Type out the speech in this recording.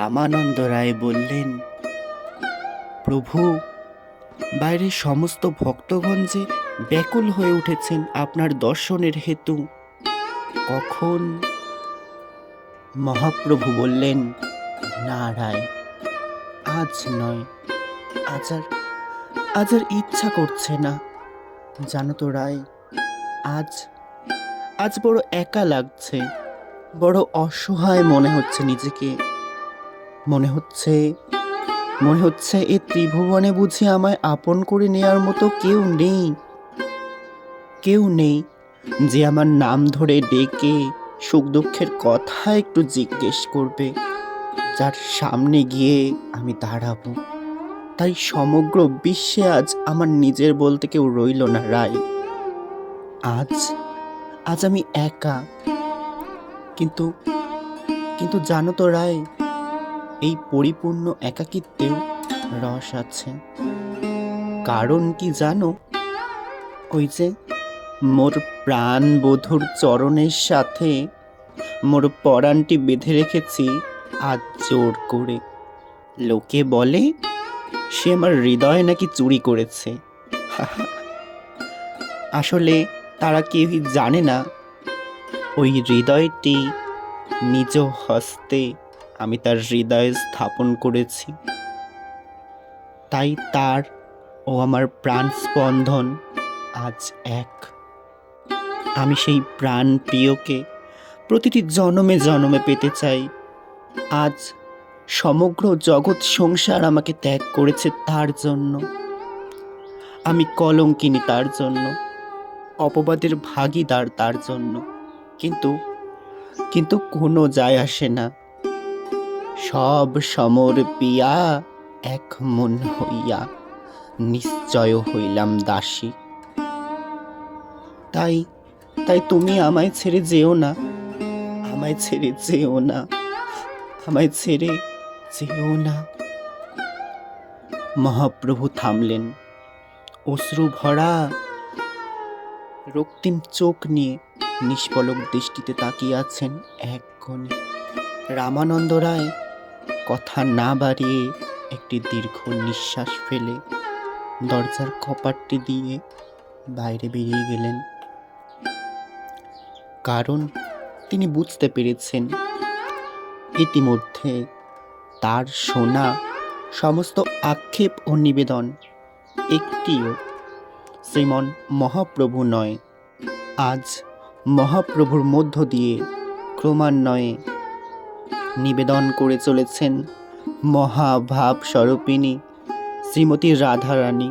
রামানন্দ রায় বললেন, প্রভু, বাইরের সমস্ত ভক্তগণ যে ব্যাকুল হয়ে উঠেছেন আপনার দর্শনের হেতু, কখন? মহাপ্রভু বললেন, না রায়, আজ নয়, আজ আর আজ আর ইচ্ছা করছে না। জানো তো রায়, আজ আজ বড় একা লাগছে, বড় অসহায় মনে হচ্ছে নিজেকে। মনে হচ্ছে মনে হচ্ছে এ ত্রিভুবনে বুঝি আমায় আপন করে নেয়ার মতো কেউ নেই যে আমার নাম ধরে ডেকে সুখ দুঃখের কথা একটু জিজ্ঞেস করবে, যার সামনে গিয়ে আমি দাঁড়াবো। তাই সমগ্র বিশ্বে আজ আমার নিজের বলতে কেউ রইল না রায়। আজ আজ আমি একা। কিন্তু কিন্তু জানো তো রায়, এই পরিপূর্ণ একাকিত্বেও রস আছে। কারণ কি জানো? ওই যে মোর প্রাণ বধূর চরণের সাথে মোর পরাণটি বেঁধে রেখেছি আজ জোর করে। লোকে বলে সে আমার হৃদয় নাকি চুরি করেছে। আসলে তারা কেউই জানে না ওই হৃদয়টি নিজ হস্তে আমি তার হৃদয়ে স্থাপন করেছি। তাই তার ও আমার প্রাণ স্পন্দন আজ এক। আমি সেই প্রাণ প্রিয়কে প্রতিটি জনমে জনমে পেতে চাই। আজ সমগ্র জগৎ সংসার আমাকে ত্যাগ করেছে তার জন্য। আমি কলঙ্কিনী তার জন্য, অপবাদের ভাগীদার তার জন্য। কিন্তু কিন্তু কোনো যায় আসে না। সব সমর পিয়া এক মন হইয়া নিশ্চয় হইলাম দাসী। তাই তাই তুমি আমায় ছেড়ে যেও না, আমায় ছেড়ে যেও না, আমায় ছেড়ে যেও না। মহাপ্রভু থামলেন। অশ্রু ভরা রক্তিম চোখ নিয়ে নিষ্পলক দৃষ্টিতে তাকিয়ে আছেন এক কোণে। রামানন্দ রায় কথা না বাড়িয়ে একটি দীর্ঘ নিঃশ্বাস ফেলে দরজার কপাটটি দিয়ে বাইরে বেরিয়ে গেলেন। কারণ তিনি বুঝতে পেরেছেন ইতিমধ্যে তার শোনা সমস্ত আক্ষেপ ও নিবেদন একটিও শ্রীমন মহাপ্রভু নয়। আজ মহাপ্রভুর মধ্য দিয়ে ক্রমান্বয়ে নিবেদন করে চলেছেন মহাভাব স্বরূপিণী শ্রীমতী রাধারানী।